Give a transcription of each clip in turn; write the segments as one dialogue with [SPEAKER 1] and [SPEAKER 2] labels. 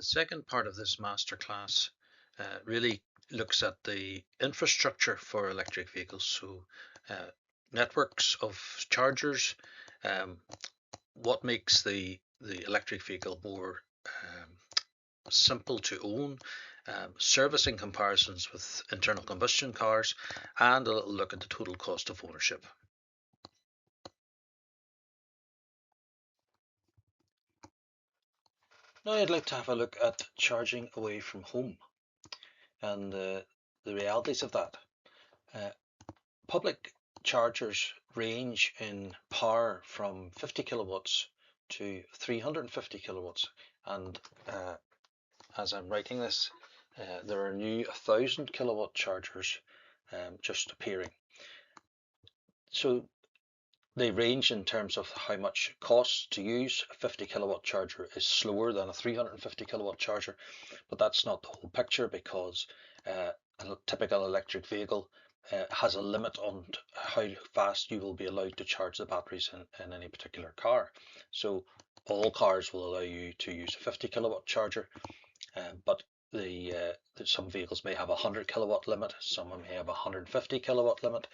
[SPEAKER 1] The second part of this masterclass really looks at the infrastructure for electric vehicles, so networks of chargers, um, what makes the electric vehicle more simple to own, servicing comparisons with internal combustion cars, and a little look at the total cost of ownership. Now I'd like to have a look at charging away from home and the realities of that. Public chargers range in power from 50 kilowatts to 350 kilowatts, and as I'm writing this, there are new 1,000 kilowatt chargers just appearing. So they range in terms of how much it costs to use. A 50 kilowatt charger is slower than a 350 kilowatt charger, but that's not the whole picture, because a typical electric vehicle has a limit on how fast you will be allowed to charge the batteries in any particular car. So all cars will allow you to use a 50 kilowatt charger, but some vehicles may have a 100 kilowatt limit, some may have a 150 kilowatt limit,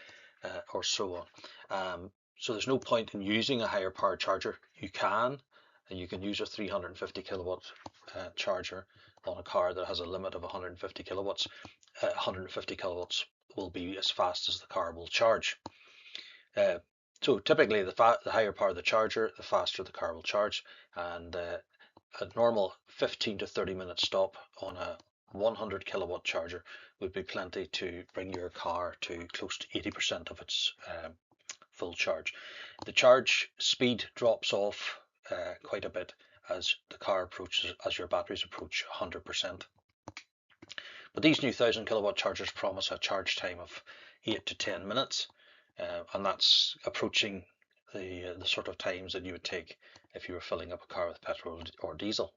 [SPEAKER 1] or so on. So there's no point in using a higher power charger. You can use a 350 kilowatt charger on a car that has a limit of 150 kilowatts. 150 kilowatts will be as fast as the car will charge. So typically the higher power the charger, the faster the car will charge, and a normal 15 to 30 minute stop on a 100 kilowatt charger would be plenty to bring your car to close to 80% of its full charge. The charge speed drops off quite a bit as the car approaches, as your batteries approach 100%. But these new 1,000 kilowatt chargers promise a charge time of 8 to 10 minutes, and that's approaching the sort of times that you would take if you were filling up a car with petrol or diesel.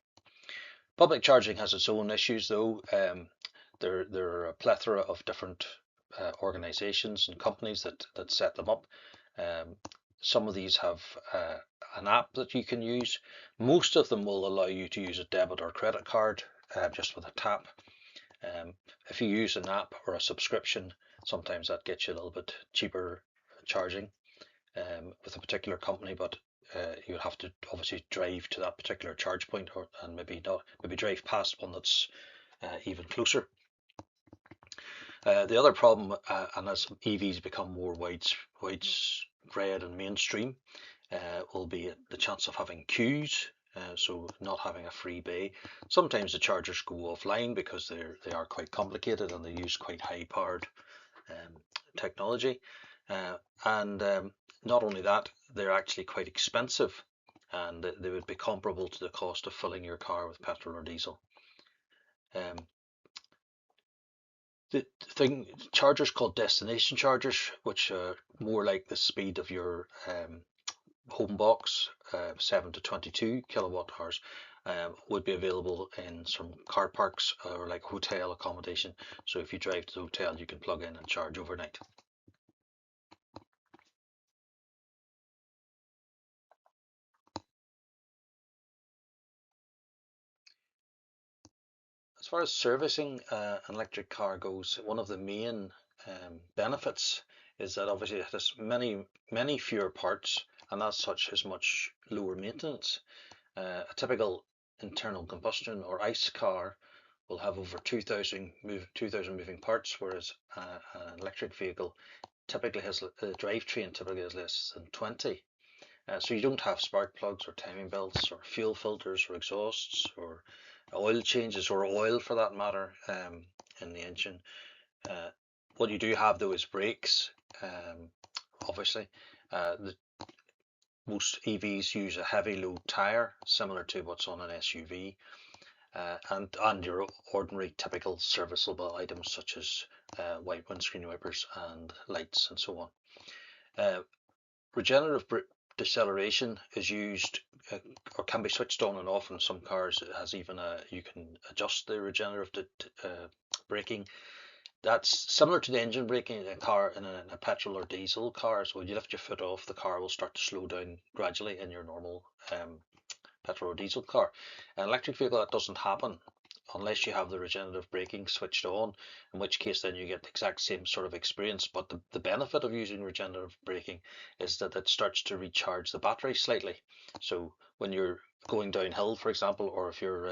[SPEAKER 1] Public charging has its own issues, though. There are a plethora of different organizations and companies that set them up. Some of these have an app that you can use. Most of them will allow you to use a debit or credit card just with a tap. If you use an app or a subscription, sometimes that gets you a little bit cheaper charging with a particular company, but you would have to obviously drive to that particular charge point, and maybe drive past one that's even closer. The other problem, and as EVs become more widespread and mainstream, will be the chance of having queues, so not having a free bay. Sometimes the chargers go offline because they are quite complicated and they use quite high-powered technology, and not only that, they're actually quite expensive, and they would be comparable to the cost of filling your car with petrol or diesel. The chargers called destination chargers, which are more like the speed of your home box, 7 to 22 kilowatt hours, would be available in some car parks or like hotel accommodation. So if you drive to the hotel, you can plug in and charge overnight. As far as servicing an electric car goes, one of the main benefits is that obviously it has many fewer parts, and as such is much lower maintenance. A typical internal combustion or ICE car will have over 2,000 moving parts, whereas an electric vehicle typically has, the drivetrain typically has less than 20. So you don't have spark plugs or timing belts or fuel filters or exhausts or oil changes or oil for that matter in the engine. What you do have though is brakes. Obviously, most EVs use a heavy load tire similar to what's on an SUV, and your ordinary typical serviceable items such as white windscreen wipers and lights and so on. Regenerative deceleration is used or can be switched on and off. In some cars it has even you can adjust the regenerative braking. That's similar to the engine braking in a car, in a petrol or diesel car. So when you lift your foot off, the car will start to slow down gradually in your normal petrol or diesel car. An electric vehicle, that doesn't happen unless you have the regenerative braking switched on, in which case then you get the exact same sort of experience. But the benefit of using regenerative braking is that it starts to recharge the battery slightly. So when you're going downhill, for example, or if you're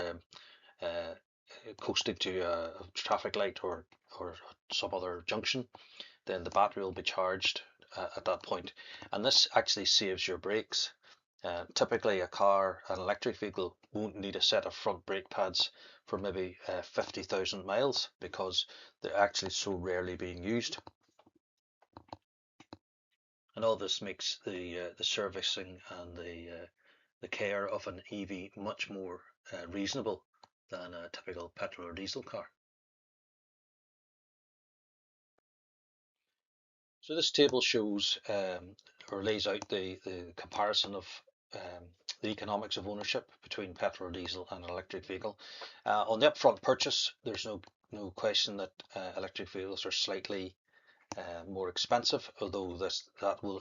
[SPEAKER 1] uh, coasting to a traffic light or some other junction, then the battery will be charged at that point. And this actually saves your brakes. Typically an electric vehicle won't need a set of front brake pads for maybe 50,000 miles because they're actually so rarely being used. And all this makes the servicing and the care of an EV much more reasonable than a typical petrol or diesel car. So this table shows or lays out the comparison of the economics of ownership between petrol or diesel and an electric vehicle. On the upfront purchase, there's no question that electric vehicles are slightly more expensive, although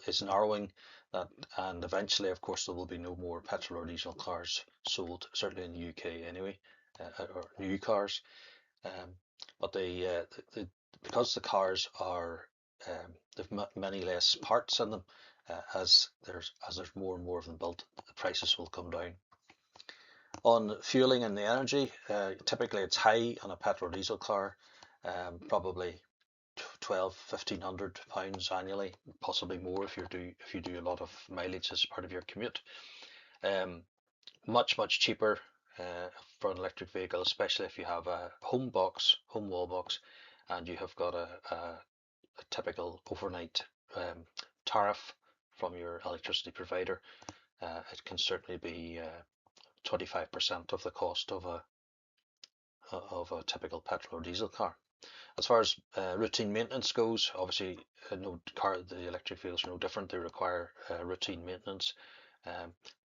[SPEAKER 1] is narrowing that, and eventually, of course, there will be no more petrol or diesel cars sold, certainly in the UK anyway, or new cars. Um, but because the cars are they've many less parts in them, as there's more and more of them built, the prices will come down. On fueling and the energy, typically it's high on a petrol diesel car, probably 1,200–1,500 pounds annually, possibly more if you do a lot of mileage as part of your commute. Much cheaper for an electric vehicle, especially if you have a home wall box, and you have got a typical overnight tariff from your electricity provider. It can certainly be 25% of the cost of a typical petrol or diesel car. As far as routine maintenance goes, obviously the electric vehicles are no different. They require routine maintenance,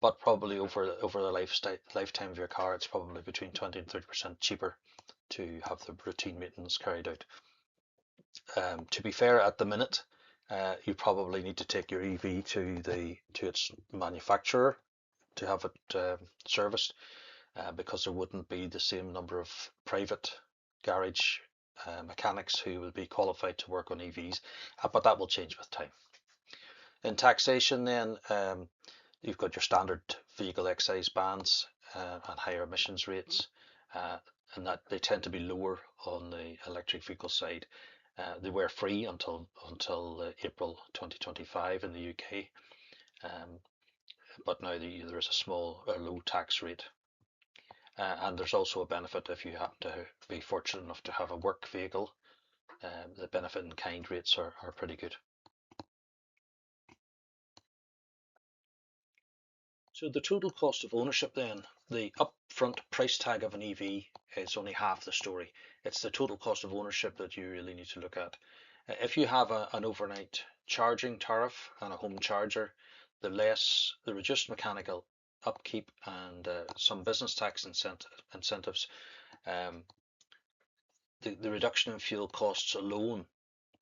[SPEAKER 1] but probably over the lifetime of your car, it's probably between 20 and 30% cheaper to have the routine maintenance carried out. To be fair, at the minute, you probably need to take your EV to its manufacturer to have it serviced, because there wouldn't be the same number of private garage mechanics who will be qualified to work on EVs, but that will change with time. In taxation then, you've got your standard vehicle excise bans and higher emissions rates, and that they tend to be lower on the electric vehicle side. They were free until April 2025 in the UK, but now there is a small or low tax rate. And there's also a benefit if you happen to be fortunate enough to have a work vehicle. The benefit in kind rates are pretty good. So the total cost of ownership then, the upfront price tag of an EV is only half the story. It's the total cost of ownership that you really need to look at. If you have an overnight charging tariff and a home charger, the reduced mechanical upkeep and some business tax incentives, the reduction in fuel costs alone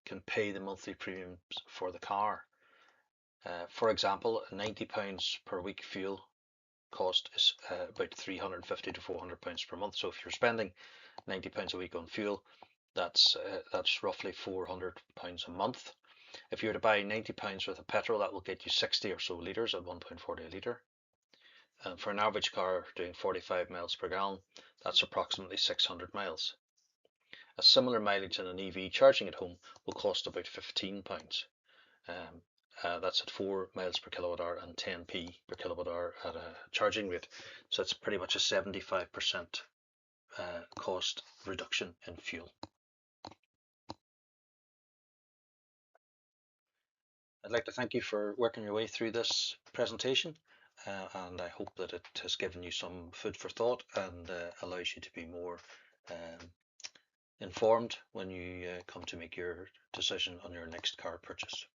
[SPEAKER 1] can pay the monthly premiums for the car. For example, £90 per week fuel cost is about £350 to £400 per month. So if you're spending £90 a week on fuel, that's roughly £400 a month. If you were to buy £90 worth of petrol, that will get you 60 or so litres at 1.40 a litre. And for an average car doing 45 miles per gallon, that's approximately 600 miles. A similar mileage in an EV charging at home will cost about £15. That's at 4 miles per kilowatt hour and 10p per kilowatt hour at a charging rate. So it's pretty much a 75% cost reduction in fuel. I'd like to thank you for working your way through this presentation, and I hope that it has given you some food for thought and allows you to be more informed when you come to make your decision on your next car purchase.